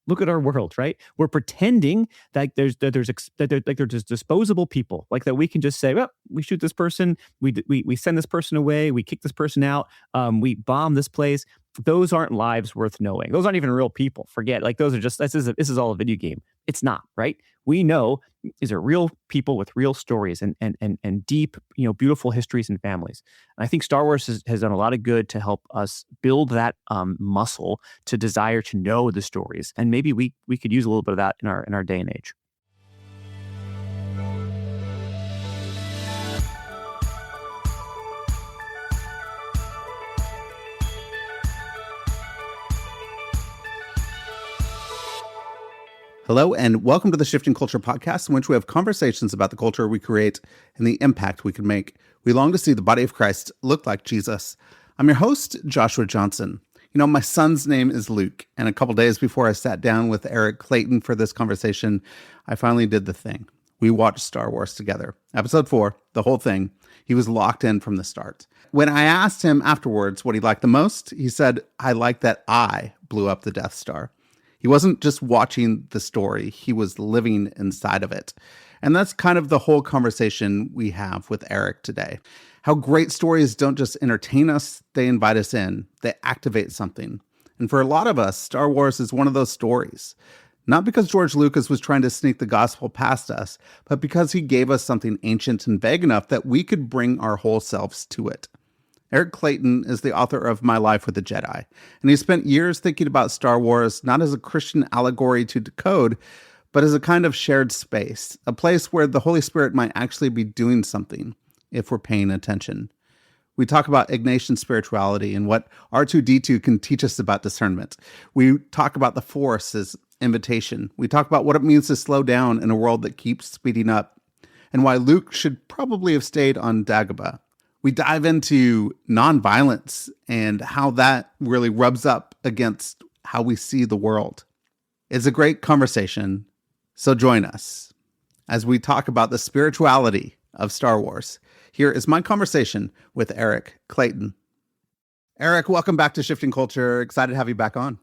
Look at our world, right? We're pretending that there's just disposable people, like that we can just say, well, we shoot this person, we send this person away, we kick this person out, we bomb this place. Those aren't lives worth knowing. Those aren't even real people. Forget, like those are just this is all a video game. It's not, right? We know these are real people with real stories and deep, beautiful histories and families. And I think Star Wars has done a lot of good to help us build that muscle to desire to know the stories. And maybe we could use a little bit of that in our day and age. Hello, and welcome to the Shifting Culture podcast, in which we have conversations about the culture we create and the impact we can make. We long to see the body of Christ look like Jesus. I'm your host, Joshua Johnson. My son's name is Luke, and a couple days before I sat down with Eric Clayton for this conversation, I finally did the thing. We watched Star Wars together. Episode 4, the whole thing. He was locked in from the start. When I asked him afterwards what he liked the most, he said, I like that I blew up the Death Star. He wasn't just watching the story, he was living inside of it. And that's kind of the whole conversation we have with Eric today. How great stories don't just entertain us, they invite us in. They activate something. And for a lot of us, Star Wars is one of those stories. Not because George Lucas was trying to sneak the gospel past us, but because he gave us something ancient and vague enough that we could bring our whole selves to it. Eric Clayton is the author of My Life with the Jedi, and he spent years thinking about Star Wars not as a Christian allegory to decode, but as a kind of shared space, a place where the Holy Spirit might actually be doing something if we're paying attention. We talk about Ignatian spirituality and what R2-D2 can teach us about discernment. We talk about the Force as invitation. We talk about what it means to slow down in a world that keeps speeding up, and why Luke should probably have stayed on Dagobah. We dive into nonviolence and how that really rubs up against how we see the world. It's a great conversation, so join us as we talk about the spirituality of Star Wars. Here is my conversation with Eric Clayton. Eric, welcome back to Shifting Culture. Excited to have you back on.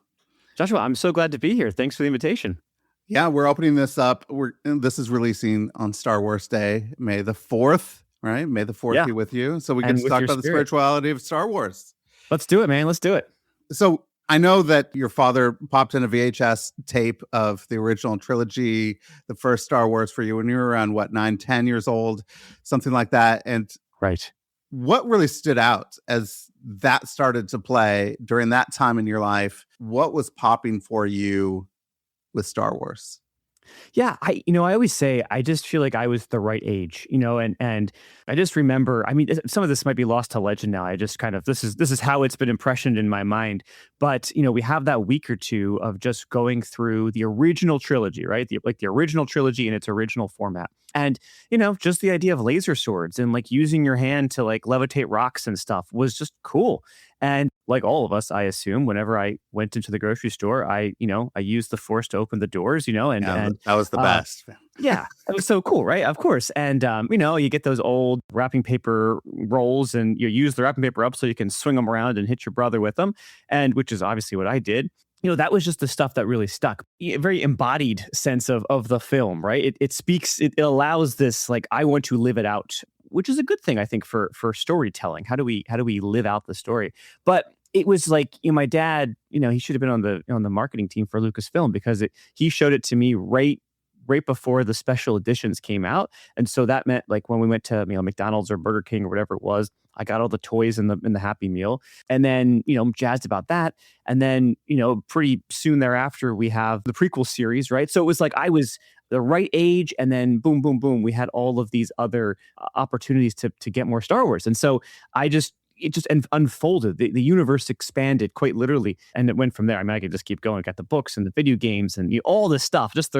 Joshua, I'm so glad to be here. Thanks for the invitation. Yeah, we're opening this up. This is releasing on Star Wars Day, May the 4th. Right? May the 4th be with you. So we can talk about the spirituality of Star Wars. Let's do it, man. Let's do it. So I know that your father popped in a VHS tape of the original trilogy, the first Star Wars for you when you were around, 9, 10 years old, something like that. And right. What really stood out as that started to play during that time in your life? What was popping for you with Star Wars? Yeah, I always say, I just feel like I was the right age, and I just remember, some of this might be lost to legend now. I just kind of, this is how it's been impressioned in my mind. But, we have that week or two of just going through the original trilogy, right? The original trilogy in its original format. And, just the idea of laser swords and like using your hand to like levitate rocks and stuff was just cool. And like all of us, I assume, whenever I went into the grocery store, I used the Force to open the doors, and that was the best. Yeah, it was so cool, right? Of course. And, you get those old wrapping paper rolls and you use the wrapping paper up so you can swing them around and hit your brother with them. And which is obviously what I did. That was just the stuff that really stuck. A very embodied sense of the film, right? It speaks, it allows this, like, I want to live it out, which is a good thing, I think, for storytelling. How do we live out the story? But it was like, my dad, he should have been on the marketing team for Lucasfilm, because he showed it to me right before the special editions came out. And so that meant, like, when we went to McDonald's or Burger King or whatever it was, I got all the toys in the Happy Meal, and then I'm jazzed about that. And then pretty soon thereafter we have the prequel series, right? So it was like I was the right age, and then boom, boom, boom, we had all of these other opportunities to get more Star Wars. And so it just unfolded. The universe expanded quite literally, and it went from there. I could just keep going. Got the books and the video games and all this stuff. Just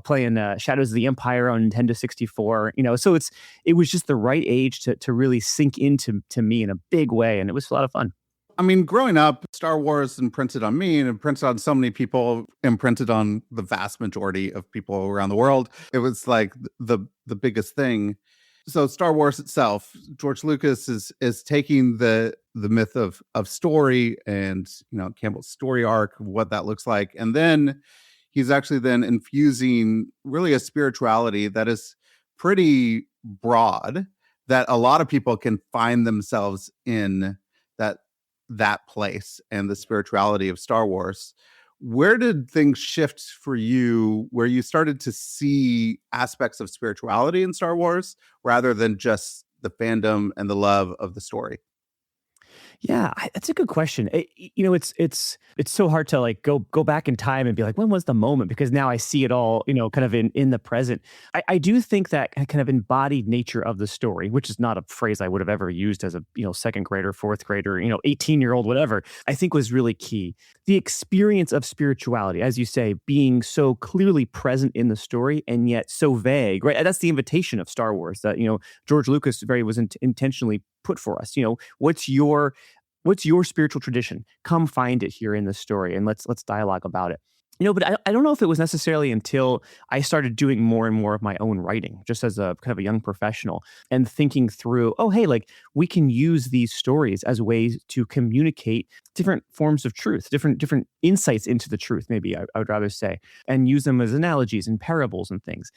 playing Shadows of the Empire on Nintendo 64. So it was just the right age to really sink into me in a big way, and it was a lot of fun. Growing up, Star Wars imprinted on me and imprinted on so many people, imprinted on the vast majority of people around the world. It was like the biggest thing. So Star Wars itself, George Lucas is taking the myth of story and Campbell's story arc, what that looks like, and then he's actually then infusing really a spirituality that is pretty broad, that a lot of people can find themselves in that place and the spirituality of Star Wars. Where did things shift for you where you started to see aspects of spirituality in Star Wars rather than just the fandom and the love of the story? Yeah, that's a good question. It's so hard to like go back in time and be like, when was the moment? Because now I see it all, kind of in the present. I do think that kind of embodied nature of the story, which is not a phrase I would have ever used as a second grader, fourth grader, 18-year-old, whatever. I think was really key. The experience of spirituality, as you say, being so clearly present in the story and yet so vague, right? That's the invitation of Star Wars that George Lucas was intentionally put for us. What's your spiritual tradition? Come find it here in the story, and let's dialogue about it. But I don't know if it was necessarily until I started doing more and more of my own writing, just as a kind of a young professional, and thinking through, oh, hey, like we can use these stories as ways to communicate different forms of truth, different insights into the truth, maybe I would rather say, and use them as analogies and parables and things.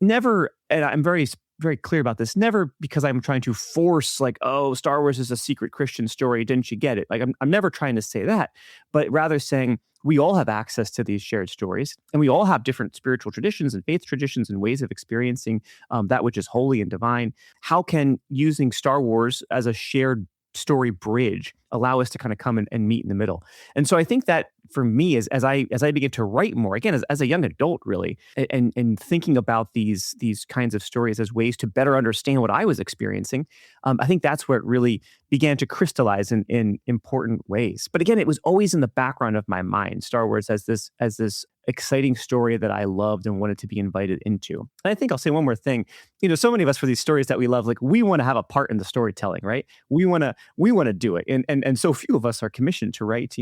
Never, and I'm very clear about this, never because I'm trying to force like, oh, Star Wars is a secret Christian story, didn't you get it? Like I'm never trying to say that, but rather saying we all have access to these shared stories, and we all have different spiritual traditions and faith traditions and ways of experiencing that which is holy and divine. How can using Star Wars as a shared story bridge allow us to kind of come and meet in the middle? And so I think that for me, as I begin to write more, again, as a young adult, really, and thinking about these kinds of stories as ways to better understand what I was experiencing, I think that's where it really began to crystallize in important ways. But again, it was always in the background of my mind. Star Wars as this exciting story that I loved and wanted to be invited into. And I think I'll say one more thing. So many of us, for these stories that we love, like we want to have a part in the storytelling, right? We want to do it. And so few of us are commissioned to write,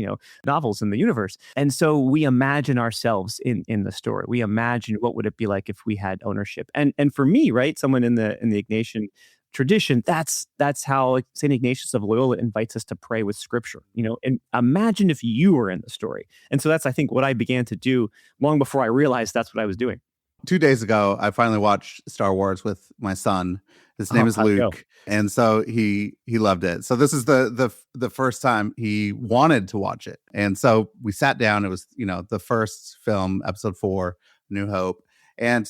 novels in the universe. And so we imagine ourselves in the story. We imagine what would it be like if we had ownership. And for me, right, someone in the Ignatian tradition, that's how like, St. Ignatius of Loyola invites us to pray with scripture, and imagine if you were in the story. And so that's, I think, what I began to do long before I realized that's what I was doing. 2 days ago, I finally watched Star Wars with my son. His name is How'd it go? Luke, and so he loved it. So this is the first time he wanted to watch it, and so we sat down. It was the first film, Episode 4, New Hope, and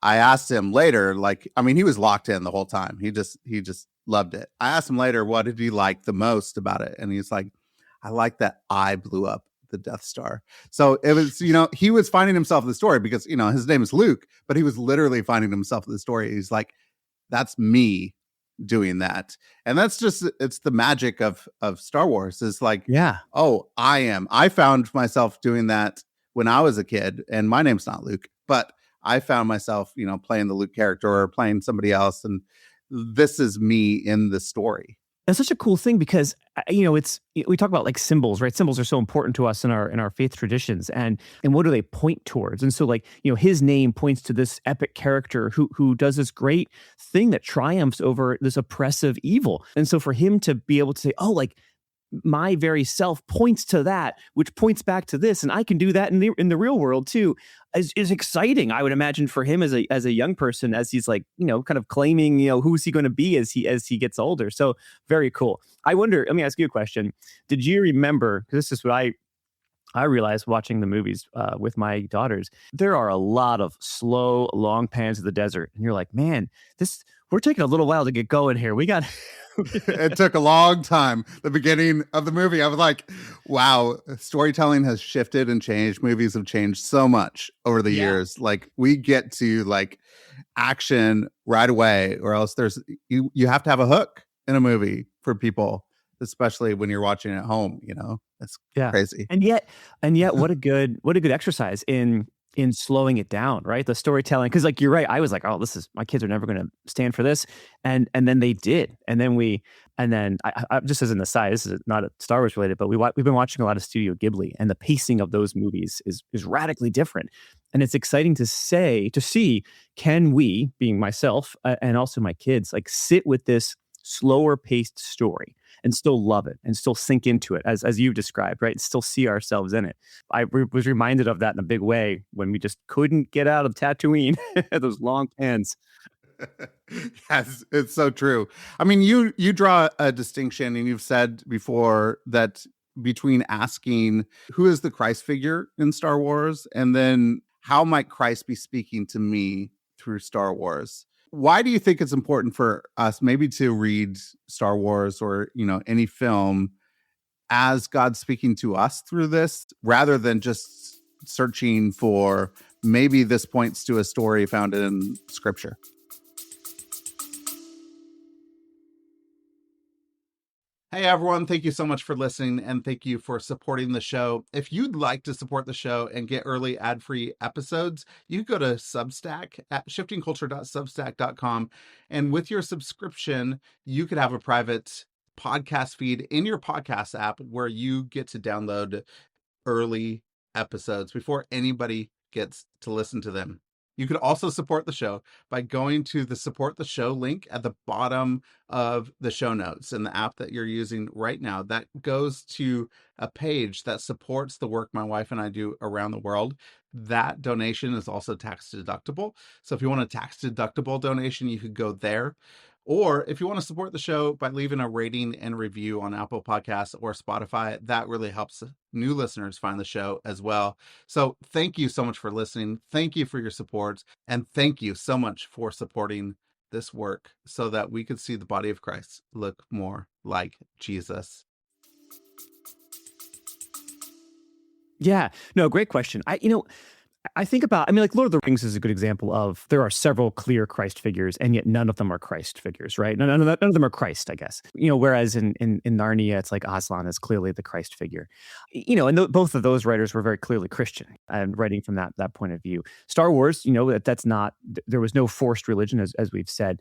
I asked him later, like, I mean, he was locked in the whole time. He just loved it. I asked him later, what did he like the most about it, and he's like, I like that I blew up the Death Star. So it was, he was finding himself in the story because, his name is Luke, but he was literally finding himself in the story. He's like, that's me doing that. And that's just, it's the magic of Star Wars is like, Yeah. oh, I found myself doing that when I was a kid, and my name's not Luke, but I found myself, playing the Luke character or playing somebody else. And this is me in the story. That's such a cool thing because we talk about like symbols, right? Symbols are so important to us in our faith traditions, and what do they point towards? And so, like, his name points to this epic character who does this great thing that triumphs over this oppressive evil. And so, for him to be able to say, "Oh, like my very self points to that, which points back to this, and I can do that in the real world too," is exciting. I would imagine for him as a young person, as he's like kind of claiming who's he going to be as he gets older. So very cool. I wonder. Let me ask you a question. Did you remember? Because this is what I realized watching the movies with my daughters. There are a lot of slow, long pans of the desert, and you're like, man, we're taking a little while to get going here. We got. It took a long time. The beginning of the movie, I was like, wow, storytelling has shifted and changed. Movies have changed so much over the years. Like we get to like action right away, or else you have to have a hook in a movie for people, especially when you're watching at home, That's crazy. And yet what a good exercise in slowing it down, right? The storytelling, because like you're right, I was like, oh, my kids are never going to stand for this, and then they did, and then I just as an aside, this is not Star Wars related, but we've been watching a lot of Studio Ghibli, and the pacing of those movies is radically different, and it's exciting to see, can we, being myself and also my kids, like sit with this slower paced story and still love it and still sink into it as you've described, right? And still see ourselves in it. Was reminded of that in a big way when we just couldn't get out of Tatooine, those long pans. Yes, it's so true. I mean, you draw a distinction, and you've said before that between asking who is the Christ figure in Star Wars, and then how might Christ be speaking to me through Star Wars. Why do you think it's important for us maybe to read Star Wars or, any film as God speaking to us through this, rather than just searching for maybe this points to a story found in scripture? Hey everyone, thank you so much for listening, and thank you for supporting the show. If you'd like to support the show and get early ad-free episodes, you go to Substack at shiftingculture.substack.com, and with your subscription, you could have a private podcast feed in your podcast app where you get to download early episodes before anybody gets to listen to them. You could also support the show by going to the support the show link at the bottom of the show notes in the app that you're using right now. That goes to a page that supports the work my wife and I do around the world. That donation is also tax deductible. So if you want a tax deductible donation, you could go there. Or if you want to support the show by leaving a rating and review on Apple Podcasts or Spotify, that really helps new listeners find the show as well. So thank you so much for listening. Thank you for your support. And thank you so much for supporting this work so that we could see the body of Christ look more like Jesus. Yeah, no, great question. I think about, like Lord of the Rings is a good example of there are several clear Christ figures, and yet none of them are Christ figures, right? None of them are Christ, I guess. Whereas in Narnia, it's like Aslan is clearly the Christ figure. And both of those writers were very clearly Christian and writing from that point of view. Star Wars, that's not, there was no forced religion, as we've said.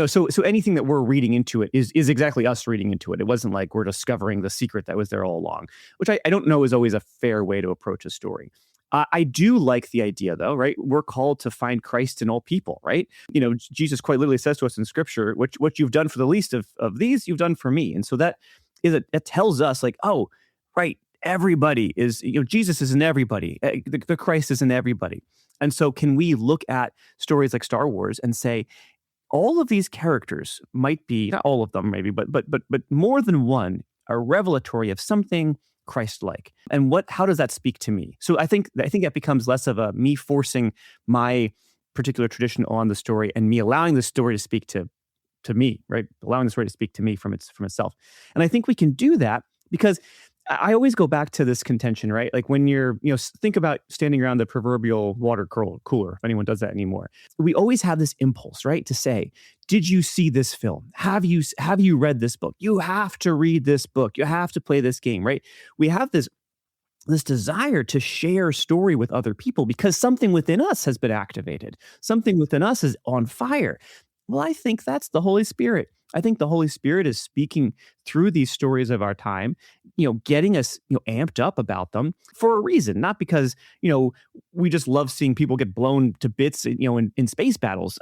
So anything that we're reading into it is exactly us reading into it. It wasn't like we're discovering the secret that was there all along, which I don't know is always a fair way to approach a story. I do like the idea, though, right? We're called to find Christ in all people, right? Jesus quite literally says to us in Scripture, what you've done for the least of these, you've done for me. And so it tells us like, oh, right, everybody is, Jesus is in everybody. The Christ is in everybody. And so can we look at stories like Star Wars and say, all of these characters might be, not all of them maybe, but more than one, are revelatory of something Christ-like. And how does that speak to me? So I think that becomes less of a me forcing my particular tradition on the story and me allowing the story to speak to me, right? Allowing the story to speak to me from itself. And I think we can do that because I always go back to this contention, right? Like when you're, think about standing around the proverbial water cooler, if anyone does that anymore. We always have this impulse, right? To say, did you see this film? Have you read this book? You have to read this book. You have to play this game, right? We have this desire to share story with other people because something within us has been activated. Something within us is on fire. Well, I think that's the Holy Spirit. I think the Holy Spirit is speaking through these stories of our time, getting us, amped up about them for a reason, not because, we just love seeing people get blown to bits, in space battles.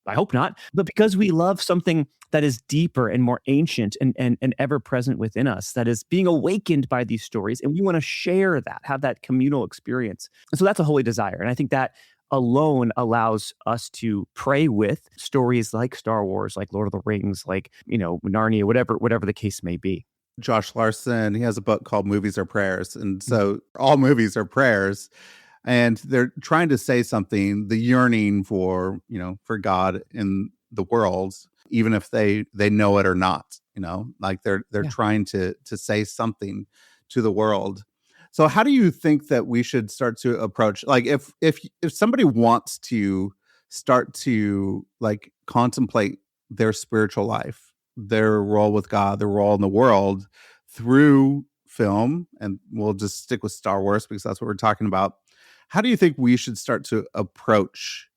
I hope not, but because we love something that is deeper and more ancient and ever present within us, that is being awakened by these stories. And we want to share that, have that communal experience. And so that's a holy desire. And I think that alone allows us to pray with stories like Star Wars, like Lord of the Rings, like, Narnia, whatever the case may be. Josh Larson, he has a book called Movies Are Prayers. And so all movies are prayers. And they're trying to say something, the yearning for God in the world, even if they know it or not, like they're trying to say something to the world. So how do you think that we should start to approach, like if somebody wants to start to like contemplate their spiritual life, their role with God, their role in the world through film, and we'll just stick with Star Wars because that's what we're talking about. How do you think we should start to approach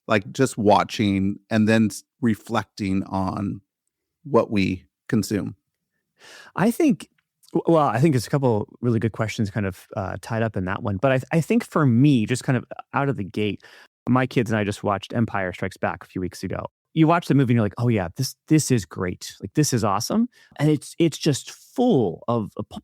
like just watching and then reflecting on what we consume? I think there's a couple really good questions kind of tied up in that one. But I think for me, just kind of out of the gate, my kids and I just watched Empire Strikes Back a few weeks ago. you watch the movie and you're like, oh yeah, this is great. Like this is awesome. And it's just full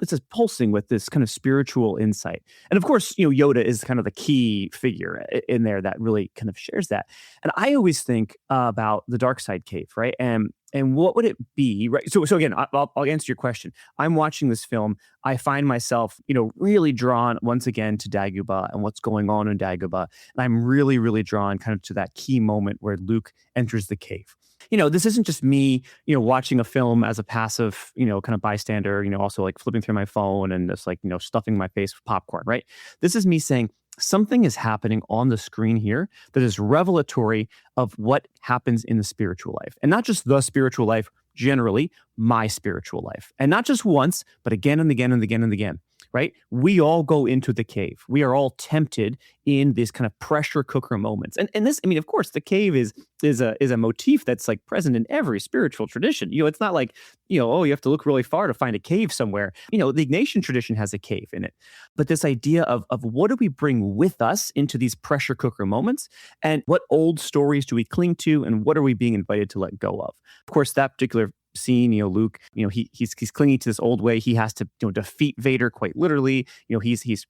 it's just pulsing with this kind of spiritual insight. And of course, Yoda is kind of the key figure in there that really kind of shares that. And I always think about the dark side cave, right? And what would it be, right? So again, I'll answer your question. I'm watching this film. I find myself, really drawn once again to Dagobah and what's going on in Dagobah. And I'm really, really drawn kind of to that key moment where Luke enters the cave. This isn't just me, watching a film as a passive, kind of bystander, also like flipping through my phone and just like, stuffing my face with popcorn, right? This is me saying, something is happening on the screen here that is revelatory of what happens in the spiritual life. And not just the spiritual life, generally, my spiritual life. And not just once, but again and again and again and again, right? We all go into the cave. We are all tempted in these kind of pressure cooker moments. And this, of course, the cave is a motif that's like present in every spiritual tradition. It's not like, oh, you have to look really far to find a cave somewhere. The Ignatian tradition has a cave in it. But this idea of what do we bring with us into these pressure cooker moments, and what old stories do we cling to, and what are we being invited to let go of? Of course, that particular scene, Luke, he's clinging to this old way. He has to defeat Vader quite literally. He's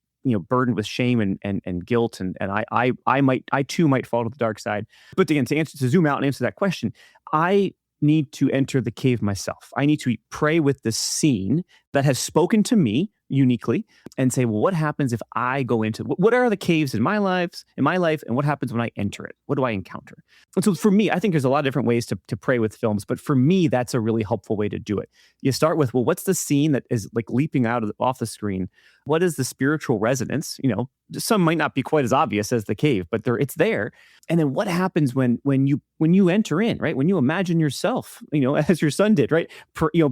burdened with shame and guilt, and I too might fall to the dark side. But again, to zoom out and answer that question, I need to enter the cave myself. I need to pray with the scene that has spoken to me uniquely and say, well, what happens if I go into, what are the caves in my life, and what happens when I enter it? What do I encounter? And so for me, I think there's a lot of different ways to pray with films, but for me, that's a really helpful way to do it. You start with, well, what's the scene that is like leaping off the screen? What is the spiritual resonance? Some might not be quite as obvious as the cave, but it's there. And then what happens when you enter in, right? When you imagine yourself, as your son did, right?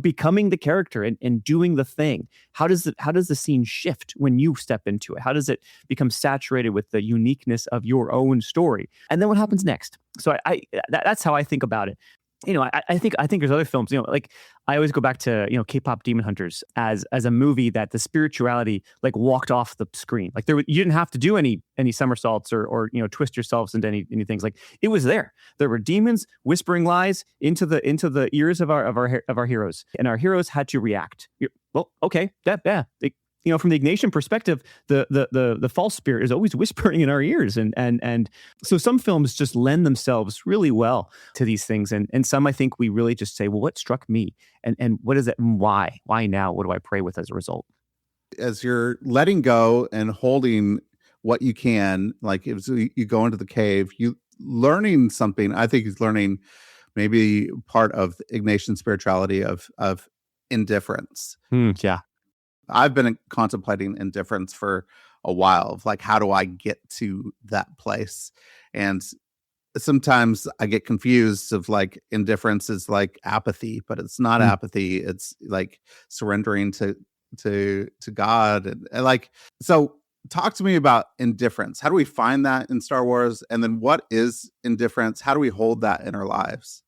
Becoming the character and doing the thing. How does the scene shift when you step into it? How does it become saturated with the uniqueness of your own story? And then what happens next? So that's how I think about it. I think there's other films, like I always go back to, K-pop Demon Hunters as a movie that the spirituality like walked off the screen. Like you didn't have to do any somersaults or twist yourselves into any things. Like it was there. There were demons whispering lies into the ears of our heroes, and our heroes had to react. Well, okay, from the Ignatian perspective, the false spirit is always whispering in our ears, and so some films just lend themselves really well to these things, and some I think we really just say, well, what struck me, and what is it, and why now? What do I pray with as a result? As you're letting go and holding what you can, like if you go into the cave, you learning something. I think he's learning maybe part of Ignatian spirituality of indifference. Yeah. I've been contemplating indifference for a while of like, how do I get to that place? And sometimes I get confused of like indifference is like apathy, but it's not apathy. It's like surrendering to God. And like, so talk to me about indifference. How do we find that in Star Wars? And then what is indifference? How do we hold that in our lives?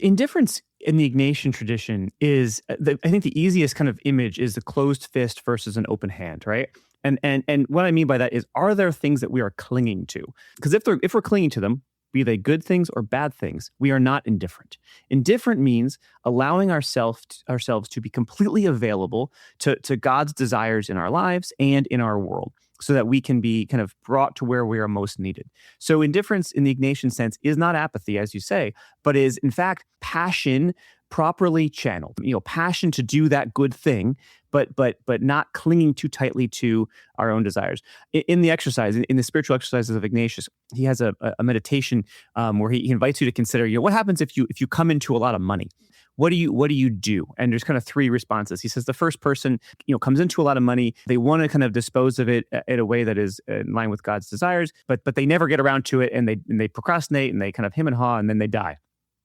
Indifference in the Ignatian tradition is, I think the easiest kind of image is the closed fist versus an open hand, right? And what I mean by that is, are there things that we are clinging to? Because if we're clinging to them, be they good things or bad things, we are not indifferent. Indifferent means allowing ourselves to be completely available to God's desires in our lives and in our world, so that we can be kind of brought to where we are most needed. So indifference in the Ignatian sense is not apathy, as you say, but is in fact passion properly channeled. Passion to do that good thing, but not clinging too tightly to our own desires. In the exercise, in the spiritual exercises of Ignatius, he has a meditation where he invites you to consider, what happens if you come into a lot of money? What do you do? And there's kind of three responses. He says the first person, comes into a lot of money. They want to kind of dispose of it in a way that is in line with God's desires, but they never get around to it, and they procrastinate, and they kind of hem and haw, and then they die.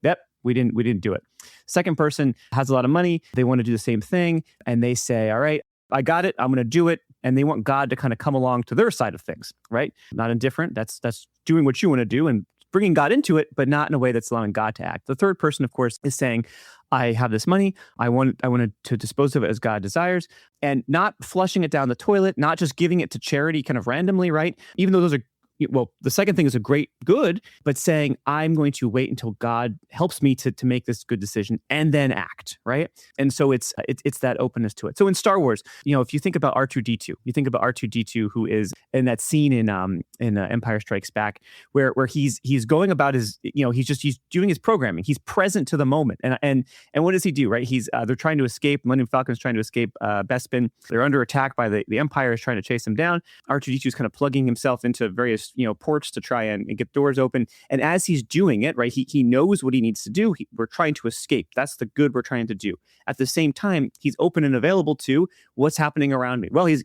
Yep, we didn't do it. Second person has a lot of money. They want to do the same thing, and they say, all right, I got it. I'm going to do it. And they want God to kind of come along to their side of things, right? Not indifferent. That's doing what you want to do and bringing God into it, but not in a way that's allowing God to act. The third person, of course, is saying, I have this money. I want to dispose of it as God desires, and not flushing it down the toilet, not just giving it to charity kind of randomly, right? Even though those are well, the second thing is a great good, but saying I'm going to wait until God helps me to make this good decision and then act, right? And so it's that openness to it. So in Star Wars, if you think about R2D2, you think about R2D2, who is in that scene in Empire Strikes Back, where he's going about his, he's doing his programming. He's present to the moment, and what does he do? Right? They're trying to escape. Millennium Falcon's trying to escape Bespin. They're under attack by the Empire is trying to chase him down. R2D2 is kind of plugging himself into various ports to try and get doors open. And as he's doing it, right, he knows what he needs to do. We're trying to escape. That's the good we're trying to do. At the same time, he's open and available to what's happening around me. Well, he's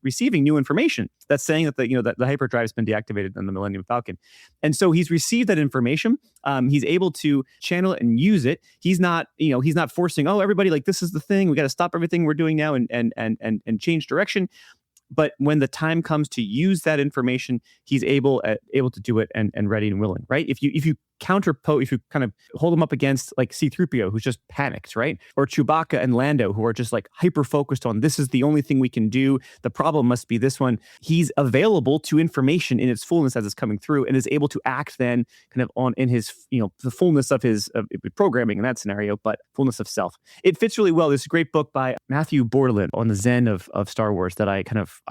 receiving new information that's saying that that the hyperdrive has been deactivated on the Millennium Falcon, and so he's received that information. He's able to channel it and use it. He's not forcing, oh, everybody, like, this is the thing. We got to stop everything we're doing now and change direction. But when the time comes to use that information, he's able to do it and ready and willing, right? If you kind of hold him up against like C-3PO, who's just panicked, right? Or Chewbacca and Lando, who are just like hyper focused on this is the only thing we can do. The problem must be this one. He's available to information in its fullness as it's coming through, and is able to act then kind of in his, the fullness of his programming in that scenario, but fullness of self. It fits really well. There's a great book by Matthew Borland on the Zen of Star Wars that I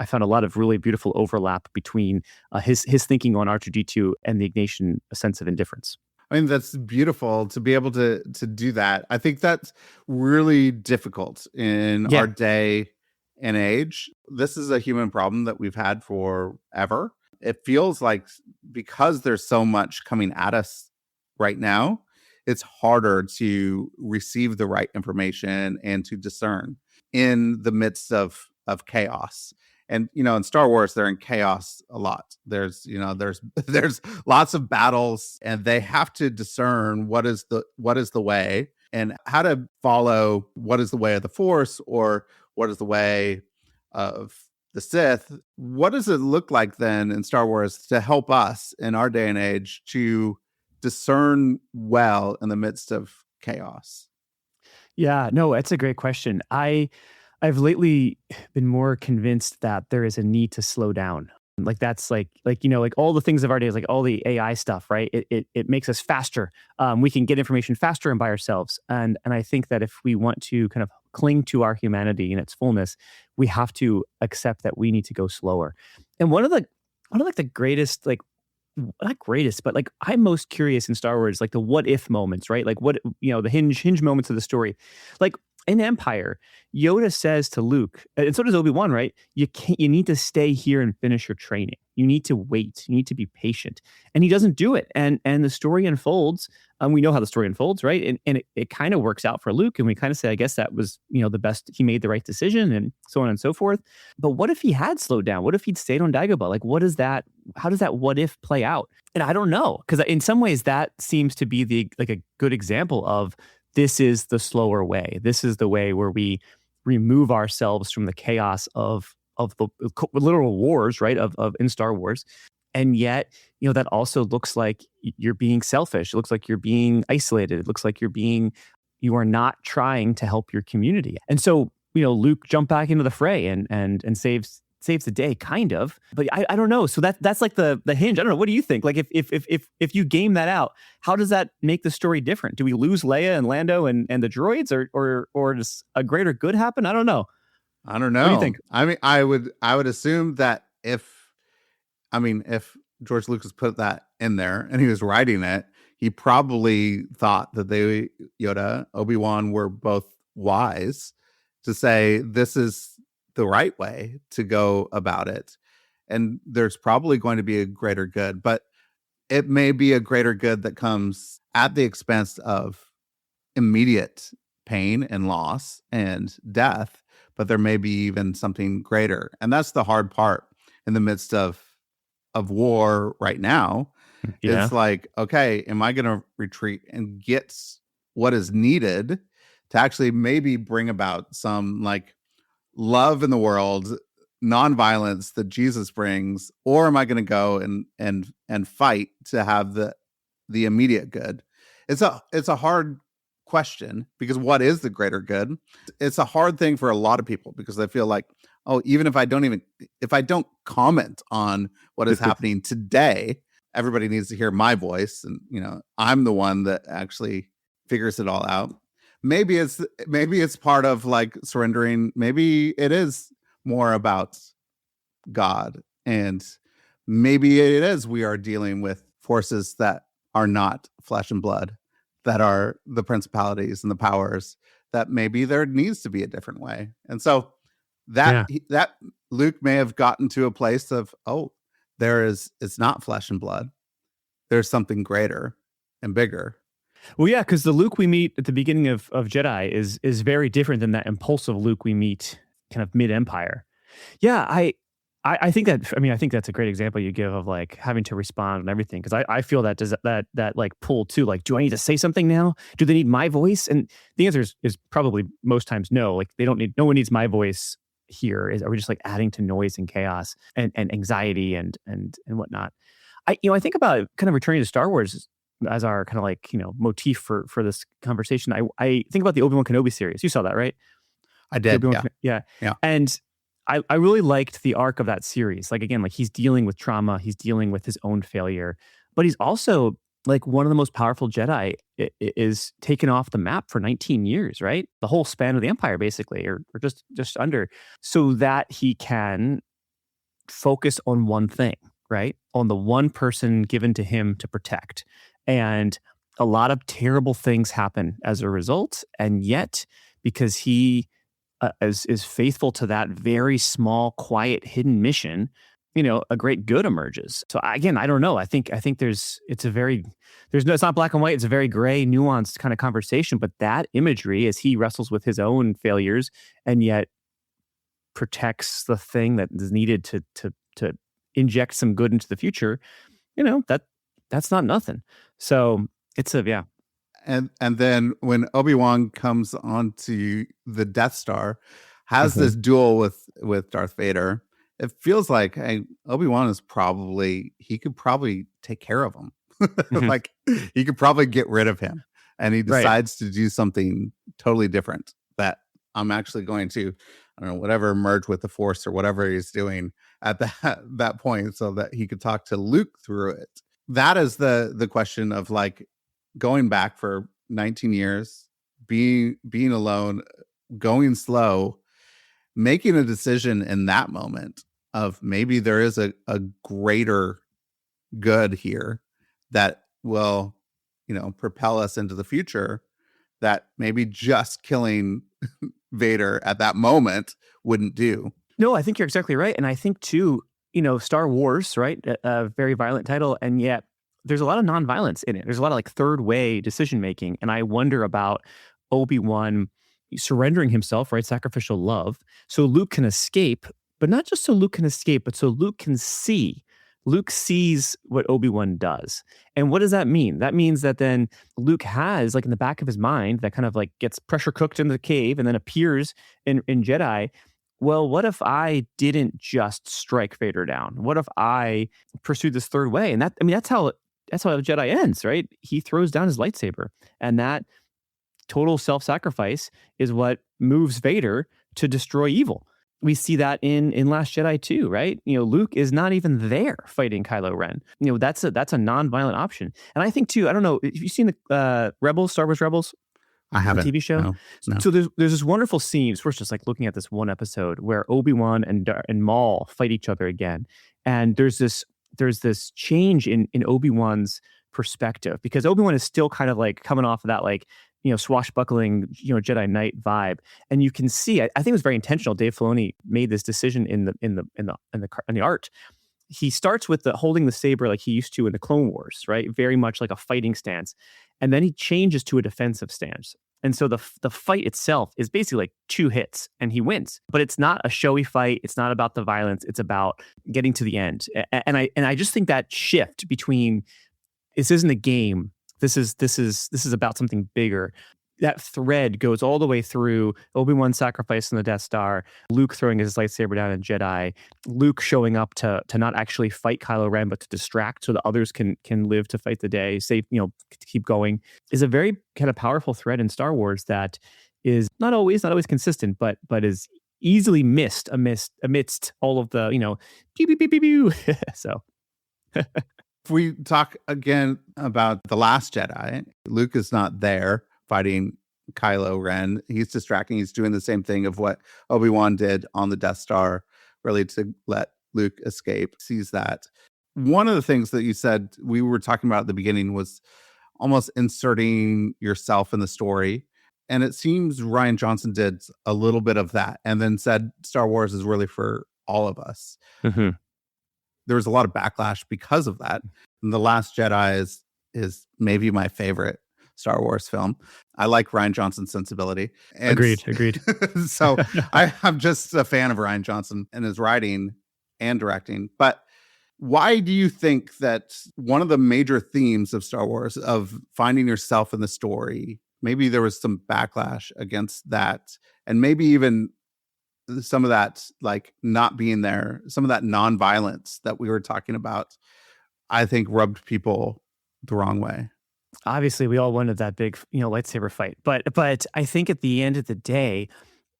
found a lot of really beautiful overlap between his thinking on R2D2 and the Ignatian sense of indifference. I mean, that's beautiful to be able to do that. I think that's really difficult in our day and age. This is a human problem that we've had forever. It feels like because there's so much coming at us right now, it's harder to receive the right information and to discern in the midst of chaos. And in Star Wars, they're in chaos a lot. There's lots of battles, and they have to discern what is the way and how to follow what is the way of the Force or what is the way of the Sith. What does it look like then in Star Wars to help us in our day and age to discern well in the midst of chaos? Yeah, no, that's a great question. I've lately been more convinced that there is a need to slow down. Like that's like all the things of our days, like all the AI stuff, right? It makes us faster. We can get information faster and by ourselves. And I think that if we want to kind of cling to our humanity in its fullness, we have to accept that we need to go slower. And one of the greatest, like, not greatest, but like I'm most curious in Star Wars, like the what if moments, right? Like what, the hinge moments of the story. Like in Empire, Yoda says to Luke, and so does Obi-Wan, right? You need to stay here and finish your training. You need to wait. You need to be patient. And he doesn't do it. And the story unfolds. We know how the story unfolds, right? And it kind of works out for Luke. And we kind of say, I guess that was, the best, he made the right decision and so on and so forth. But what if he had slowed down? What if he'd stayed on Dagobah? Like, how does that what if play out? And I don't know. Because in some ways that seems to be a good example of this is the slower way. This is the way where we remove ourselves from the chaos of the literal wars, right? Of in Star Wars. And yet, that also looks like you're being selfish. It looks like you're being isolated. It looks like you are not trying to help your community. And so, Luke jumped back into the fray and saves the day, kind of. But I don't know. So that's like the hinge. I don't know. What do you think? Like if you game that out, how does that make the story different? Do we lose Leia and Lando and the droids, or does a greater good happen? I don't know. I don't know. What do you think? I mean, I would assume that if George Lucas put that in there and he was writing it, he probably thought that Yoda, Obi-Wan were both wise to say this is the right way to go about it. And there's probably going to be a greater good, but it may be a greater good that comes at the expense of immediate pain and loss and death, but there may be even something greater. And that's the hard part in the midst of war right now. Yeah. It's like, okay, am I going to retreat and get what is needed to actually maybe bring about some like love in the world, nonviolence that Jesus brings, or am I going to go and fight to have the immediate good? It's a hard question, because what is the greater good? It's a hard thing for a lot of people because they feel like oh, even if I don't comment on what is happening today, everybody needs to hear my voice, and I'm the one that actually figures it all out. Maybe it's part of like surrendering. Maybe it is more about God, and maybe it is we are dealing with forces that are not flesh and blood, that are the principalities and the powers, that maybe there needs to be a different way. And so that Luke may have gotten to a place of, oh, it's not flesh and blood. There's something greater and bigger. Well, yeah, because the Luke we meet at the beginning of Jedi is very different than that impulsive Luke we meet kind of mid-Empire. Yeah, I think that's a great example you give of like having to respond and everything, because I feel that like pull too. Like, do I need to say something now? Do they need my voice? And the answer is probably most times no. Like, they don't need. No one needs my voice here. Are we just like adding to noise and chaos and anxiety and whatnot? I think about kind of returning to Star Wars as our kind of like motif for this conversation. I think about the Obi-Wan Kenobi series. You saw that, right? I did. Yeah. And I really liked the arc of that series. Like, again, like he's dealing with trauma, he's dealing with his own failure, but he's also like one of the most powerful Jedi is taken off the map for 19 years, right? The whole span of the Empire, basically, or just under, so that he can focus on one thing, right? On the one person given to him to protect. And a lot of terrible things happen as a result. And yet, because he is faithful to that very small, quiet, hidden mission, a great good emerges. So again, I don't know. I think it's not black and white. It's a very gray, nuanced kind of conversation. But that imagery, as he wrestles with his own failures and yet protects the thing that is needed to inject some good into the future, that's not nothing. So it's And then when Obi-Wan comes onto the Death Star, has this duel with Darth Vader, it feels like, hey, Obi-Wan he could probably take care of him. Like, he could probably get rid of him. And he decides to do something totally different, that I'm actually going to, I don't know, whatever, merge with the Force or whatever he's doing at that point, so that he could talk to Luke through it. That is the question of like going back for 19 years, being alone, going slow, making a decision in that moment of maybe there is a greater good here that will, propel us into the future, that maybe just killing Vader at that moment wouldn't do. No, I think you're exactly right. And I think too, Star Wars, right? A very violent title, and yet there's a lot of nonviolence in it. There's a lot of like third way decision making. And I wonder about Obi-Wan surrendering himself, right? Sacrificial love. So Luke can escape, but not just so Luke can escape, but so Luke can see. Luke sees what Obi-Wan does. And what does that mean? That means that then Luke has, like in the back of his mind, that kind of like gets pressure cooked in the cave and then appears in Jedi. Well, what if I didn't just strike Vader down? What if I pursued this third way? And that's how Jedi ends, right? He throws down his lightsaber, and that total self-sacrifice is what moves Vader to destroy evil. We see that in Last Jedi too, right? Luke is not even there fighting Kylo Ren. That's a non-violent option. And I think too, I don't know, have you seen the Rebels, Star Wars Rebels? I haven't. The TV show. No. So there's this wonderful scene. We're just like looking at this one episode where Obi-Wan and Maul fight each other again, and there's this change in Obi-Wan's perspective, because Obi-Wan is still kind of like coming off of that like swashbuckling Jedi Knight vibe, and you can see. I think it was very intentional. Dave Filoni made this decision in the art. He starts with holding the saber like he used to in the Clone Wars, right? Very much like a fighting stance, and then he changes to a defensive stance. And so the fight itself is basically like 2 hits and he wins. But it's not a showy fight. It's not about the violence. It's about getting to the end. And I just think that shift between this isn't a game. This is about something bigger. That thread goes all the way through Obi-Wan sacrificing the Death Star, Luke throwing his lightsaber down in Jedi, Luke showing up to not actually fight Kylo Ren, but to distract so that others can live to fight the day, save, keep going, is a very kind of powerful thread in Star Wars that is not always consistent, but is easily missed amidst all of the, pew, pew, pew, pew, pew. So, If we talk again about The Last Jedi, Luke is not there fighting Kylo Ren. He's distracting. He's doing the same thing of what Obi-Wan did on the Death Star, really to let Luke escape. Sees that. One of the things that you said we were talking about at the beginning was almost inserting yourself in the story. And it seems Rian Johnson did a little bit of that and then said Star Wars is really for all of us. mm-hmm. There was a lot of backlash because of that. And The Last Jedi is maybe my favorite Star Wars film. I like Rian Johnson's sensibility. And Agreed. So I'm just a fan of Rian Johnson and his writing and directing. But why do you think that one of the major themes of Star Wars, of finding yourself in the story, maybe there was some backlash against that, and maybe even some of that, like not being there, some of that nonviolence that we were talking about, I think rubbed people the wrong way? Obviously, we all wanted that big, lightsaber fight. But I think at the end of the day,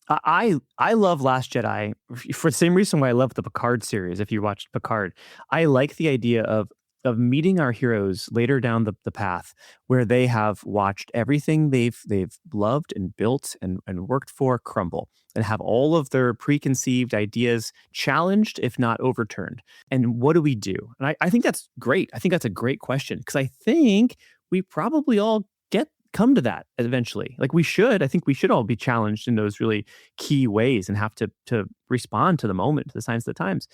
I love Last Jedi for the same reason why I love the Picard series. If you watched Picard, I like the idea of meeting our heroes later down the path, where they have watched everything they've loved and built and worked for crumble, and have all of their preconceived ideas challenged, if not overturned. And what do we do? And I think that's great. I think that's a great question, because I think we probably all come to that eventually. Like I think we should all be challenged in those really key ways and have to respond to the moment, to the signs of the times.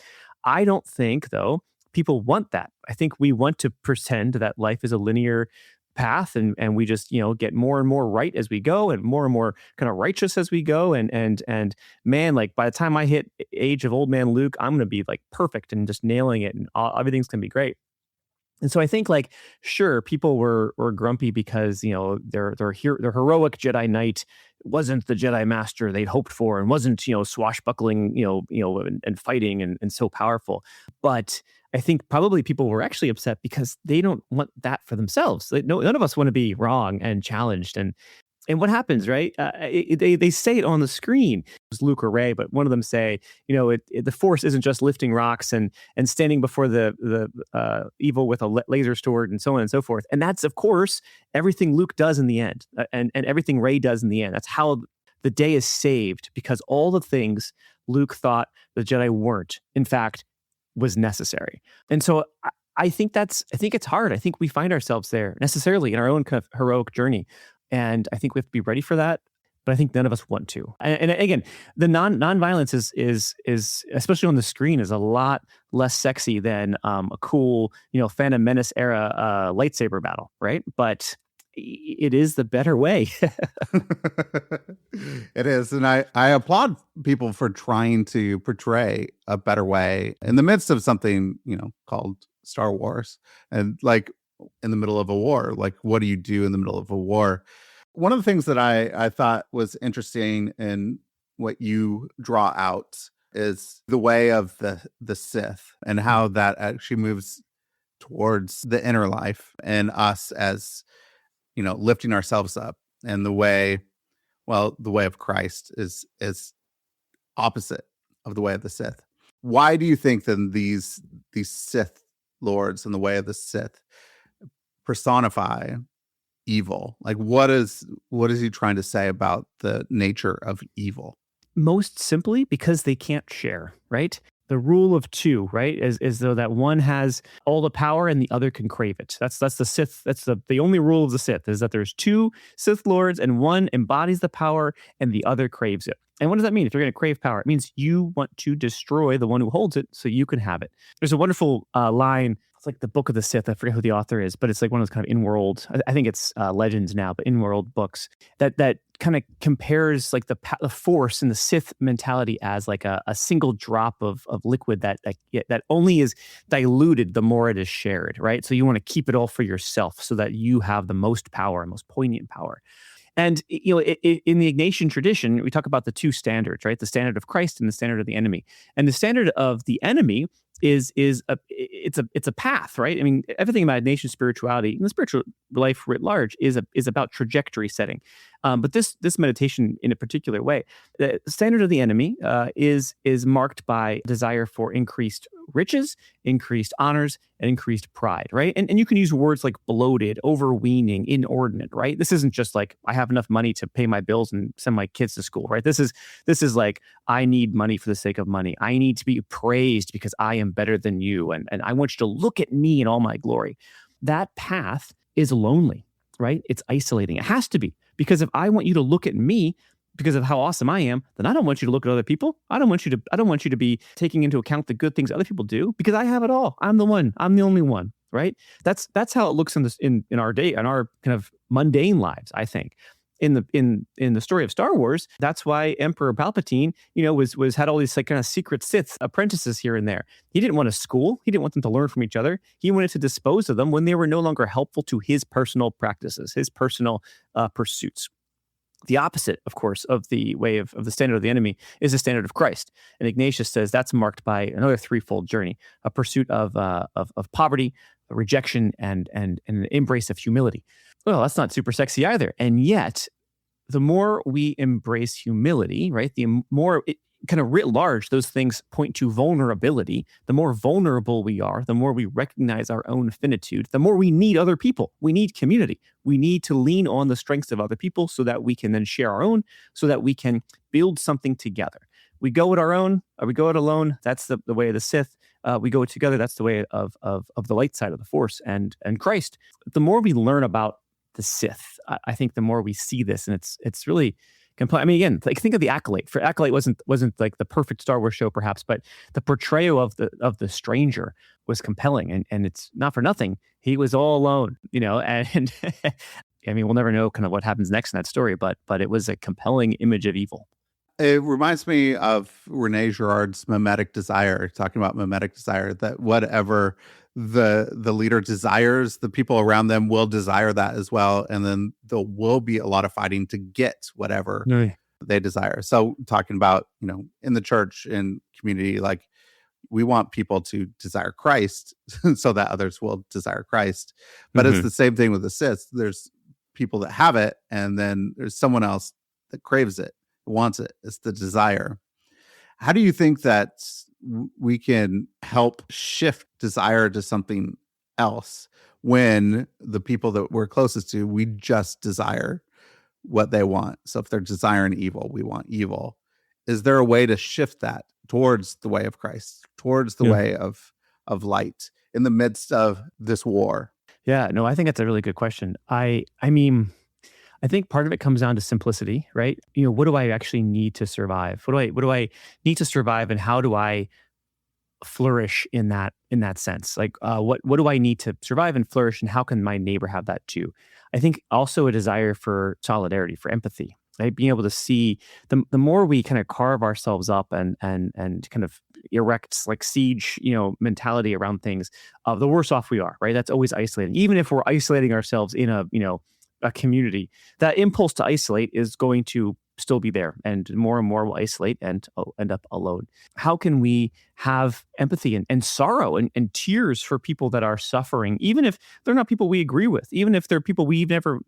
I don't think, though, people want that. I think we want to pretend that life is a linear path, and we just, get more and more right as we go, and more kind of righteous as we go. And man, like by the time I hit age of old man Luke, I'm going to be like perfect and just nailing it, and everything's going to be great. And so I think, like, sure, people were grumpy because, their heroic Jedi Knight wasn't the Jedi Master they'd hoped for, and wasn't, swashbuckling, and fighting and so powerful. But I think probably people were actually upset because they don't want that for themselves. None of us want to be wrong and challenged. And what happens, right? They say it on the screen. It's Luke or Rey, but one of them say, the Force isn't just lifting rocks and standing before the evil with a laser sword and so on and so forth. And that's, of course, everything Luke does in the end, and everything Rey does in the end. That's how the day is saved, because all the things Luke thought the Jedi weren't, in fact, was necessary. And so I think it's hard. I think we find ourselves there necessarily in our own kind of heroic journey. And I think we have to be ready for that, but I think none of us want to. And again, the nonviolence is especially on the screen, is a lot less sexy than a cool, Phantom Menace era lightsaber battle, right? But it is the better way. It is, and I applaud people for trying to portray a better way in the midst of something called Star Wars, and like in the middle of a war. Like, what do you do in the middle of a war? One of the things that I thought was interesting in what you draw out is the way of the Sith, and how that actually moves towards the inner life and us as, lifting ourselves up. And the way of Christ is opposite of the way of the Sith. Why do you think then these Sith lords and the way of the Sith personify evil? Like, what is he trying to say about the nature of evil? Most simply, because they can't share, right? The rule of two, right, is though that one has all the power and the other can crave it. That's the Sith. That's the only rule of the Sith, is that there's two Sith lords, and one embodies the power and the other craves it. And what does that mean? If you're going to crave power, it means you want to destroy the one who holds it so you can have it. There's a wonderful line. It's like the Book of the Sith. I forget who the author is, but it's like one of those kind of in-world, I think it's Legends now, but in-world books that kind of compares like the Force and the Sith mentality as like a single drop of liquid that only is diluted the more it is shared, right? So you want to keep it all for yourself so that you have the most power, most poignant power. And, in the Ignatian tradition, we talk about the two standards, right? The standard of Christ and the standard of the enemy. And the standard of the enemy it's a path, right? I mean, everything about nation spirituality and the spiritual life writ large is about trajectory setting. But this meditation in a particular way, the standard of the enemy is marked by desire for increased riches, increased honors, and increased pride, right? And you can use words like bloated, overweening, inordinate, right? This isn't just like I have enough money to pay my bills and send my kids to school, right? This is like I need money for the sake of money. I need to be praised because I am better than you, and I want you to look at me in all my glory. That path is lonely, right? It's isolating. It has to be, because if I want you to look at me because of how awesome I am, then I don't want you to look at other people. I don't want you to be taking into account the good things other people do, because I have it all. I'm the one. I'm the only one, right? That's how it looks in our day, in our kind of mundane lives, I think. In the story of Star Wars, that's why Emperor Palpatine, was had all these like kind of secret Sith apprentices here and there. He didn't want a school. He didn't want them to learn from each other. He wanted to dispose of them when they were no longer helpful to his personal practices, his personal pursuits. The opposite, of course, of the way of the standard of the enemy is the standard of Christ. And Ignatius says that's marked by another threefold journey: a pursuit of poverty, a rejection, and an embrace of humility. Well, that's not super sexy either. And yet, the more we embrace humility, right, the more it kind of writ large, those things point to vulnerability. The more vulnerable we are, the more we recognize our own finitude, the more we need other people. We need community. We need to lean on the strengths of other people so that we can then share our own, so that we can build something together. We go it our own, or we go it alone. That's the way of the Sith. We go it together. That's the way of the light side of the Force and Christ. The more we learn about the Sith, I think the more we see this, and it's really compelling. I mean, again, like think of the Acolyte. For Acolyte wasn't like the perfect Star Wars show, perhaps, but the portrayal of the stranger was compelling, and it's not for nothing. He was all alone, and I mean, we'll never know kind of what happens next in that story, but it was a compelling image of evil. It reminds me of Rene Girard's mimetic desire, talking about mimetic desire, that whatever the leader desires, the people around them will desire that as well. And then there will be a lot of fighting to get whatever they desire. So talking about, in the church and community, like we want people to desire Christ so that others will desire Christ. But it's the same thing with the Sith. There's people that have it, and then there's someone else that craves it, wants it. It's the desire. How do you think that we can help shift desire to something else when the people that we're closest to, we just desire what they want? So if they're desiring evil, we want evil. Is there a way to shift that towards the way of Christ, towards the way of light in the midst of this war? Yeah, no, I think that's a really good question. I mean, I think part of it comes down to simplicity, right? What do I actually need to survive? What do I need to survive, and how do I flourish in that sense? Like, what do I need to survive and flourish, and how can my neighbor have that too? I think also a desire for solidarity, for empathy, right? Being able to see the more we kind of carve ourselves up and kind of erect like siege, mentality around things, the worse off we are, right? That's always isolating. Even if we're isolating ourselves in a community, that impulse to isolate is going to still be there, and more will isolate and end up alone. How can we have empathy and sorrow and tears for people that are suffering, even if they're not people we agree with, even if they're people we've never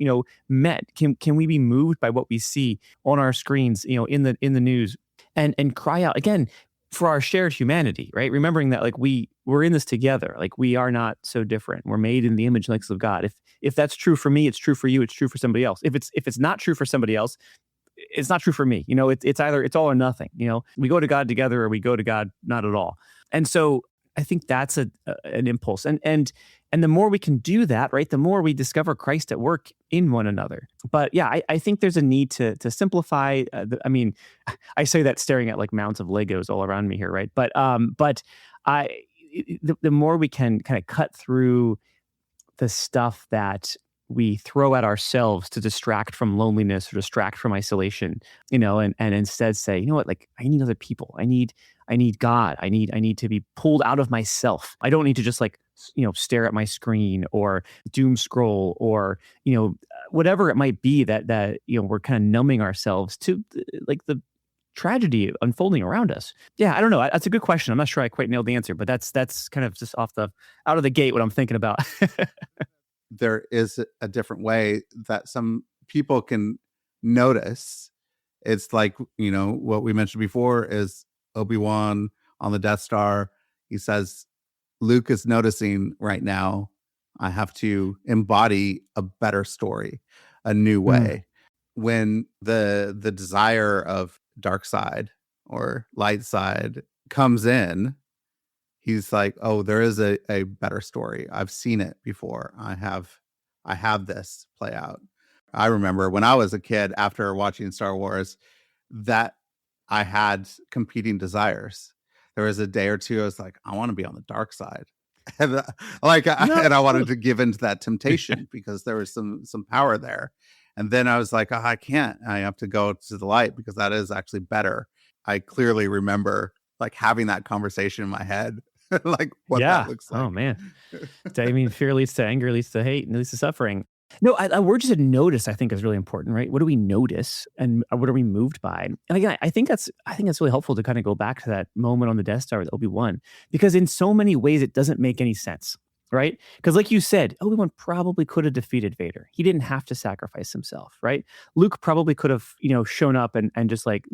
met? Can we be moved by what we see on our screens, in the news, and cry out again for our shared humanity, right? Remembering that like we're in this together, like we are not so different. We're made in the image and likeness of God. If that's true for me, it's true for you, it's true for somebody else. If it's not true for somebody else, it's not true for me. It's either it's all or nothing. We go to God together, or we go to God not at all. And so I think that's an impulse. And the more we can do that, right, the more we discover Christ at work in one another. But yeah, I think there's a need to simplify. I mean, I say that staring at like mounds of Legos all around me here, right? But the more we can kind of cut through the stuff that we throw at ourselves to distract from loneliness or distract from isolation, and instead say, you know what, like I need other people. I need God. I need to be pulled out of myself. I don't need to just like, stare at my screen or doom scroll or, whatever it might be that we're kind of numbing ourselves to, like the tragedy unfolding around us? Yeah, I don't know. That's a good question. I'm not sure I quite nailed the answer, but that's kind of just out of the gate what I'm thinking about. There is a different way that some people can notice. It's like, what we mentioned before is Obi-Wan on the Death Star. He says, Luke is noticing right now, I have to embody a better story, a new Mm. way. When the desire of dark side or light side comes in, he's like, oh, there is a better story. I've seen it before. I have this play out. I remember when I was a kid, after watching Star Wars, that I had competing desires. There was a day or two I was like, I want to be on the dark side. And No. and I wanted to give into that temptation because there was some power there. And then I was like, oh, I can't. I have to go to the light because that is actually better. I clearly remember like having that conversation in my head, like what that Yeah. looks Oh like. man. I mean, fear leads to anger, leads to hate, and leads to suffering. No, a word just to notice, I think, is really important, right? What do we notice, and what are we moved by? And again, I think that's really helpful to kind of go back to that moment on the Death Star with Obi-Wan, because in so many ways it doesn't make any sense, right? Because like you said, Obi-Wan probably could have defeated Vader. He didn't have to sacrifice himself, right? Luke probably could have, shown up and just like,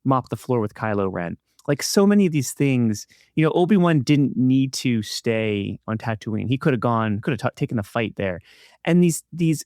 mop the floor with Kylo Ren. Like so many of these things, Obi-Wan didn't need to stay on Tatooine. He could have taken the fight there. And these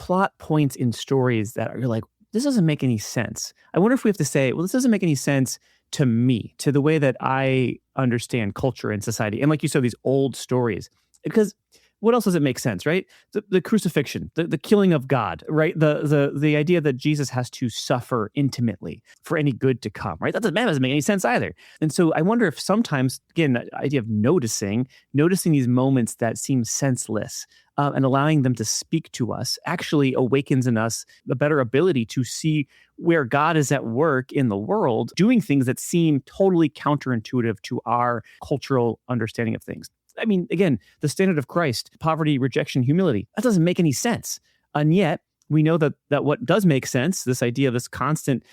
plot points in stories that you're like, this doesn't make any sense. I wonder if we have to say, well, this doesn't make any sense to me, to the way that I understand culture and society. And like you said, these old stories, because what else does it make sense, right? The crucifixion, the killing of God, right? The idea that Jesus has to suffer intimately for any good to come, right? That doesn't make any sense either. And so I wonder if sometimes, again, that idea of noticing these moments that seem senseless, and allowing them to speak to us actually awakens in us a better ability to see where God is at work in the world, doing things that seem totally counterintuitive to our cultural understanding of things. I mean, again, the standard of Christ, poverty, rejection, humility, that doesn't make any sense. And yet we know that what does make sense, this idea of this constant,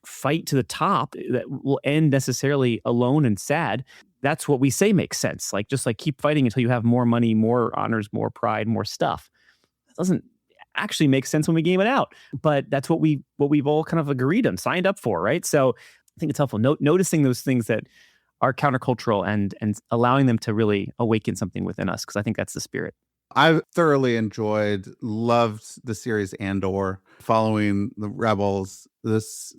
fight to the top that will end necessarily alone and sad, that's what we say makes sense. Like, just like keep fighting until you have more money, more honors, more pride, more stuff. That doesn't actually make sense when we game it out. But that's what we've all kind of agreed on, signed up for, right? So I think it's helpful noticing those things that are countercultural and allowing them to really awaken something within us, because I think that's the spirit. I thoroughly loved the series Andor, following the rebels, this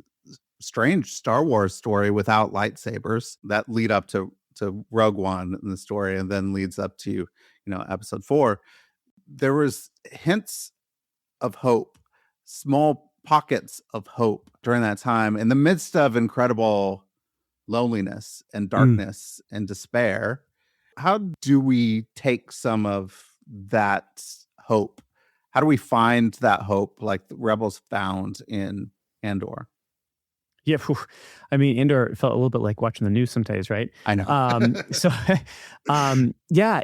strange Star Wars story without lightsabers that lead up to Rogue One in the story, and then leads up to, episode 4. There was hints of hope, small pockets of hope during that time in the midst of incredible loneliness and darkness and despair. How do we take some of that hope? How do we find that hope like the rebels found in Andor? Yeah, I mean, Andor felt a little bit like watching the news sometimes, right? I know. So, yeah,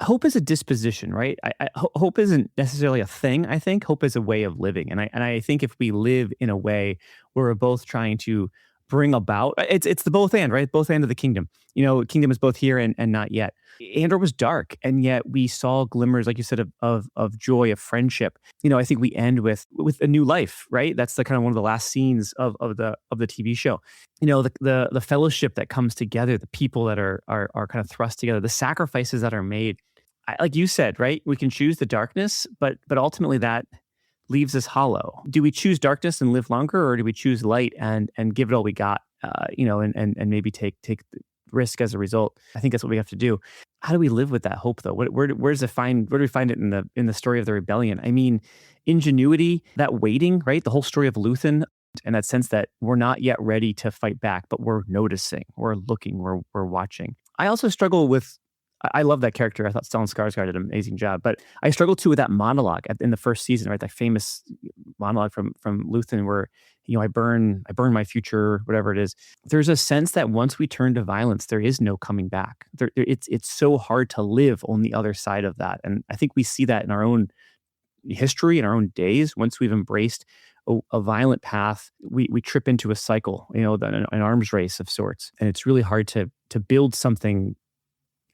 hope is a disposition, right? Hope isn't necessarily a thing. I think hope is a way of living, and I think if we live in a way where we're both trying to bring about, it's the both and, right? Both end of the kingdom. Kingdom is both here and not yet. Andor was dark, and yet we saw glimmers, like you said, of joy, of friendship. I think we end with a new life, right? That's the kind of one of the last scenes of the TV show. The fellowship that comes together, the people that are kind of thrust together, the sacrifices that are made. Like you said, right? We can choose the darkness, but ultimately that leaves us hollow. Do we choose darkness and live longer, or do we choose light and give it all we got? And maybe take risk as a result. I think that's what we have to do. How do we live with that hope, though? Where do we find it in the story of the rebellion? I mean, ingenuity, that waiting, right? The whole story of Luthen, and that sense that we're not yet ready to fight back, but we're noticing, we're looking, we're watching. I also struggle with. I love that character. I thought Stellan Skarsgård did an amazing job, but I struggle too with that monologue in the first season, right? That famous monologue from Luthen, where I burn my future, whatever it is. There's a sense that once we turn to violence, there is no coming back. It's so hard to live on the other side of that, and I think we see that in our own history, in our own days. Once we've embraced a violent path, we trip into a cycle, an arms race of sorts, and it's really hard to build something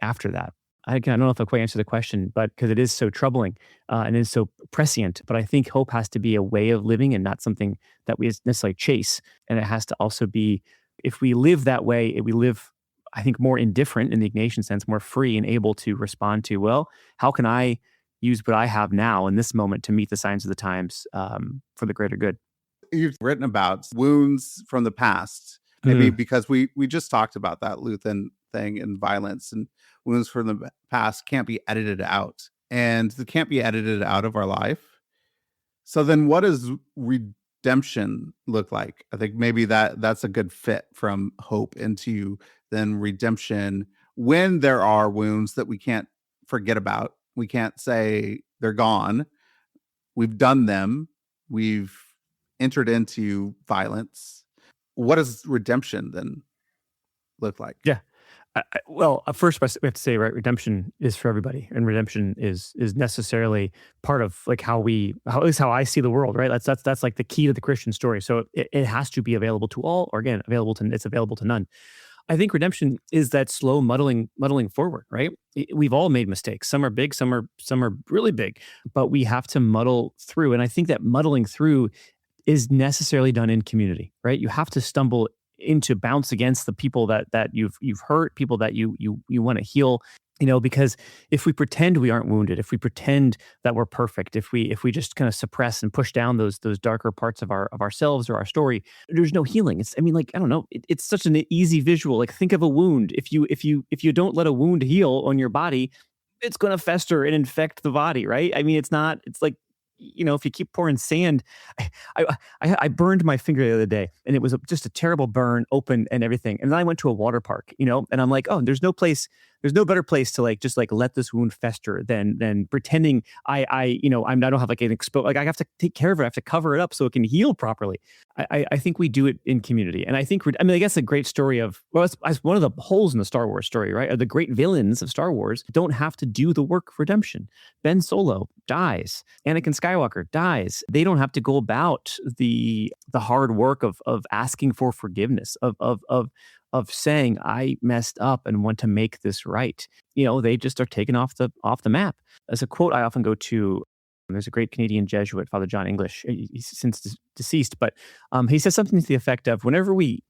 after that. I don't know if I quite answered the question, but because it is so troubling and is so prescient. But I think hope has to be a way of living and not something that we necessarily chase. And it has to also be, if we live that way, we live, I think, more indifferent in the Ignatian sense, more free and able to respond to, well, how can I use what I have now in this moment to meet the signs of the times for the greater good? You've written about wounds from the past, maybe because we just talked about that Luthen thing and violence, and wounds from the past can't be edited out, and they can't be edited out of our life. So then what does redemption look like? I think maybe that's a good fit from hope into then redemption, when there are wounds that we can't forget about. We can't say they're gone. We've done them. We've entered into violence. What does redemption then look like? Yeah. Well, first we have to say, right, redemption is for everybody, and redemption is necessarily part of like at least how I see the world, right? That's like the key to the Christian story. So it has to be available to all, or again, it's available to none. I think redemption is that slow muddling forward, right? We've all made mistakes. Some are big, some are really big, but we have to muddle through. And I think that muddling through is necessarily done in community, right? You have to stumble into bounce against the people that you've hurt, people that you want to heal, because if we pretend we aren't wounded, if we pretend that we're perfect, if we just kind of suppress and push down those darker parts of ourselves or our story, there's no healing. I don't know. It's such an easy visual. Like, think of a wound. If you don't let a wound heal on your body, it's going to fester and infect the body, right? It's like, if you keep pouring sand, I burned my finger the other day, and it was just a terrible burn, open and everything. And then I went to a water park, and I'm like, oh, there's no better place to just let this wound fester than pretending I don't have like an exposed, like I have to take care of it. I have to cover it up so it can heal properly. I think we do it in community. And I think, I guess a great story it's one of the holes in the Star Wars story, right? The great villains of Star Wars don't have to do the work of redemption. Ben Solo dies. Anakin Skywalker dies. They don't have to go about the hard work of asking for forgiveness, of saying, I messed up and want to make this right. They just are taken off the map. As a quote I often go to, there's a great Canadian Jesuit, Father John English. He's since deceased, but he says something to the effect of, whenever we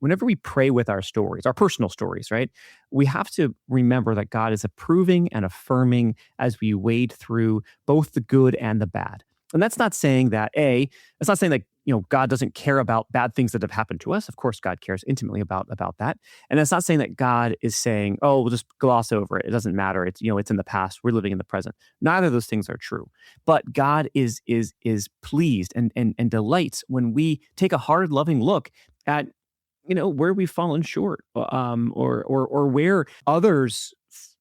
pray with our stories, our personal stories, right, we have to remember that God is approving and affirming as we wade through both the good and the bad. And that's not saying that God doesn't care about bad things that have happened to us. Of course, God cares intimately about that. And that's not saying that God is saying, oh, we'll just gloss over it. It doesn't matter. It's in the past. We're living in the present. Neither of those things are true. But God is pleased and delights when we take a hard, loving look at where we've fallen short, or where others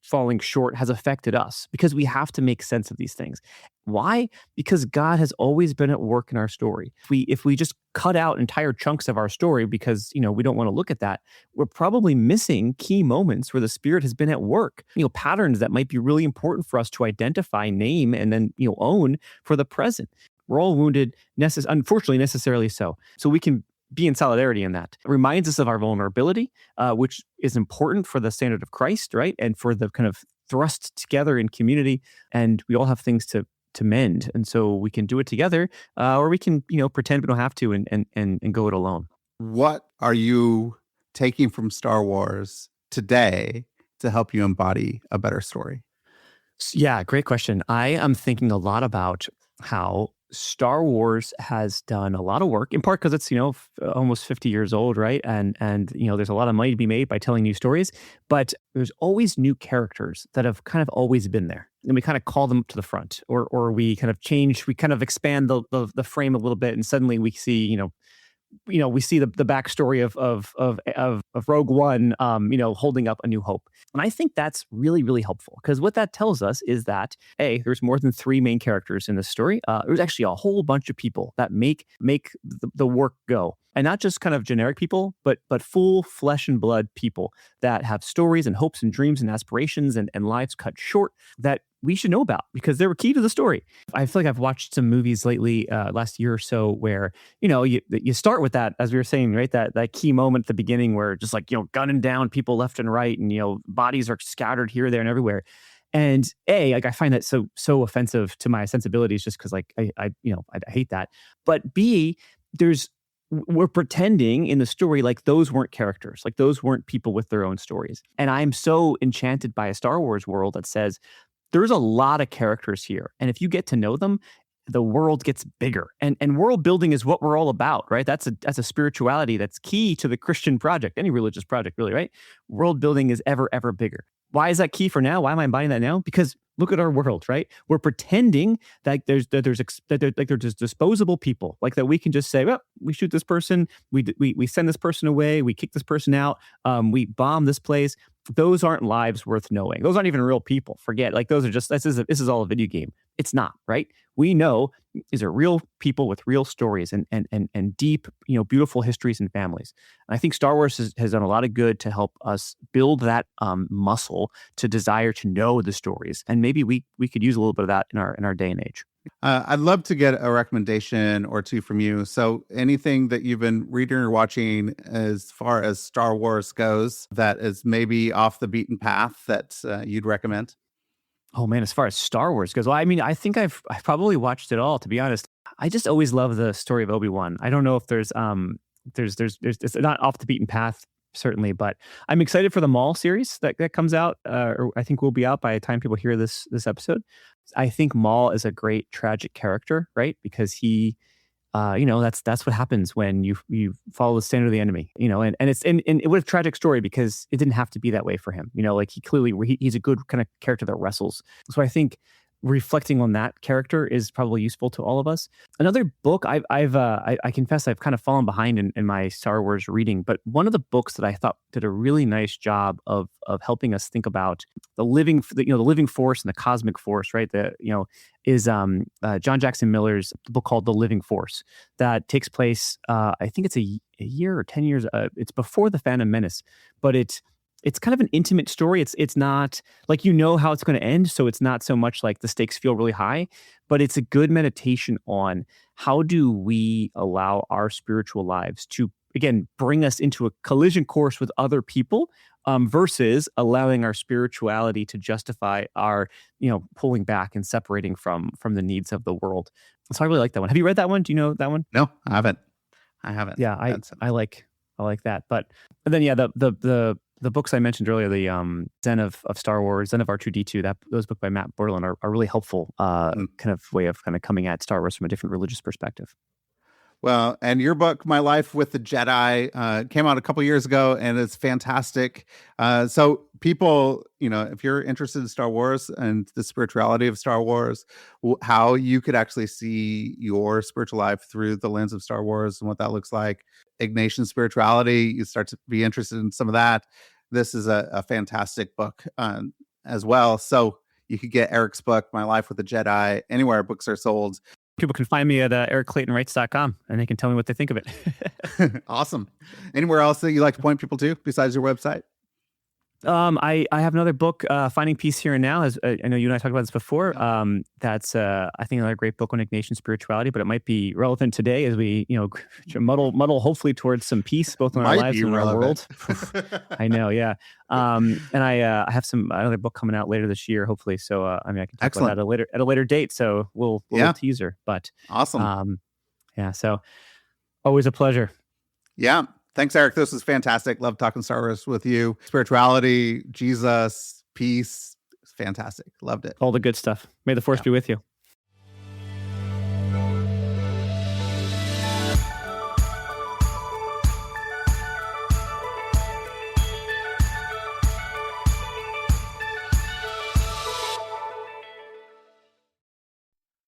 falling short has affected us, because we have to make sense of these things. Why? Because God has always been at work in our story. If we just cut out entire chunks of our story because, we don't want to look at that, we're probably missing key moments where the Spirit has been at work, patterns that might be really important for us to identify, name, and then, own for the present. We're all wounded, unfortunately, necessarily so. So we can be in solidarity in that. It reminds us of our vulnerability, which is important for the standard of Christ, right? And for the kind of thrust together in community. And we all have things to mend. And so we can do it together, or we can, pretend we don't have to and go it alone. What are you taking from Star Wars today to help you embody a better story? Yeah, great question. I am thinking a lot about how Star Wars has done a lot of work, in part because it's, almost 50 years old, right? And there's a lot of money to be made by telling new stories, but there's always new characters that have kind of always been there. And we kind of call them up to the front, or we kind of change, we kind of expand the frame a little bit, and suddenly we see, we see the backstory of Rogue One, holding up A New Hope. And I think that's really, really helpful, because what that tells us is that, there's more than 3 main characters in this story. There's actually a whole bunch of people that make the work go. And not just kind of generic people, but full flesh and blood people that have stories and hopes and dreams and aspirations and lives cut short, that we should know about because they were key to the story. I feel like I've watched some movies lately, last year or so, where you start with that, as we were saying, right? That key moment at the beginning where just like gunning down people left and right, and bodies are scattered here, there, and everywhere. And like I find that so offensive to my sensibilities, just because like I hate that. But B, we're pretending in the story like those weren't characters, like those weren't people with their own stories. And I'm so enchanted by a Star Wars world that says there's a lot of characters here, and if you get to know them, the world gets bigger. And world building is what we're all about, right? That's a spirituality that's key to the Christian project, any religious project, really, right? World building is ever bigger. Why is that key for now? Why am I embodying that now? Because look at our world, right? We're pretending that there's disposable people, like that we can just say, well, we shoot this person, we send this person away, we kick this person out, we bomb this place. Those aren't lives worth knowing. Those aren't even real people. Forget, like those are just, this is all a video game. It's not, right? We know these are real people with real stories and deep, beautiful histories and families. And I think Star Wars has done a lot of good to help us build that muscle to desire to know the stories. And maybe we could use a little bit of that in our day and age. I'd love to get a recommendation or two from you. So anything that you've been reading or watching as far as Star Wars goes that is maybe off the beaten path that you'd recommend? Oh man, as far as Star Wars goes, well, I mean, I think I've probably watched it all, to be honest. I just always love the story of Obi-Wan. I don't know if there's it's not off the beaten path, certainly, but I'm excited for the Maul series that comes out, or I think will be out by the time people hear this episode. I think Maul is a great tragic character, right? Because he, that's what happens when you follow the standard of the enemy, and it's and it was a tragic story because it didn't have to be that way for him. Like he's a good kind of character that wrestles. So I think reflecting on that character is probably useful to all of us. Another book I confess I've kind of fallen behind in my Star Wars reading, but one of the books that I thought did a really nice job of helping us think about the living force and the cosmic force, right? Is John Jackson Miller's book called The Living Force that takes place, I think it's a year or 10 years. It's before The Phantom Menace, but it's kind of an intimate story. It's not like how it's going to end, so it's not so much like the stakes feel really high, but it's a good meditation on how do we allow our spiritual lives to, again, bring us into a collision course with other people, versus allowing our spirituality to justify our, pulling back and separating from the needs of the world. So I really like that one. Have you read that one? Do you know that one? No, I haven't. Yeah, I like that. But then, yeah, the books I mentioned earlier, the Zen of Star Wars, Zen of R2-D2, those books by Matt Berlin are really helpful, kind of way of kind of coming at Star Wars from a different religious perspective. Well, and your book, My Life with the Jedi, came out a couple years ago, and it's fantastic. So people, if you're interested in Star Wars and the spirituality of Star Wars, how you could actually see your spiritual life through the lens of Star Wars and what that looks like, Ignatian spirituality, you start to be interested in some of that. This is a fantastic book as well. So you could get Eric's book, My Life with the Jedi, anywhere books are sold. People can find me at ericclaytonwrites.com, and they can tell me what they think of it. Awesome. Anywhere else that you like to point people to besides your website? I have another book, Finding Peace Here and Now. As I know you and I talked about this before. That's I think another great book on Ignatian spirituality, but it might be relevant today as we muddle hopefully towards some peace both in our lives and in our world. I know, yeah. And I have another book coming out later this year, hopefully. So I can talk about that at a later date. So we'll teaser. But awesome. Yeah. So always a pleasure. Yeah. Thanks, Eric. This was fantastic. Love talking Star Wars with you. Spirituality, Jesus, peace. It's fantastic. Loved it. All the good stuff. May the Force be with you.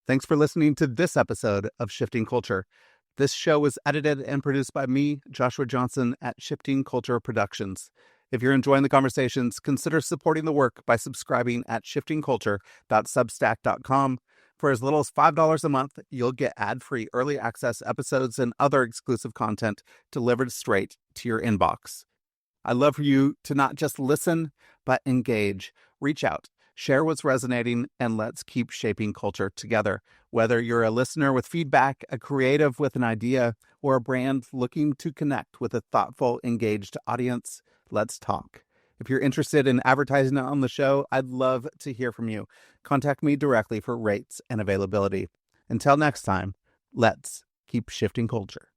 Thanks for listening to this episode of Shifting Culture. This show was edited and produced by me, Joshua Johnson, at Shifting Culture Productions. If you're enjoying the conversations, consider supporting the work by subscribing at shiftingculture.substack.com. For as little as $5 a month, you'll get ad-free early access episodes and other exclusive content delivered straight to your inbox. I'd love for you to not just listen, but engage. Reach out. Share what's resonating, and let's keep shaping culture together. Whether you're a listener with feedback, a creative with an idea, or a brand looking to connect with a thoughtful, engaged audience, let's talk. If you're interested in advertising on the show, I'd love to hear from you. Contact me directly for rates and availability. Until next time, let's keep shifting culture.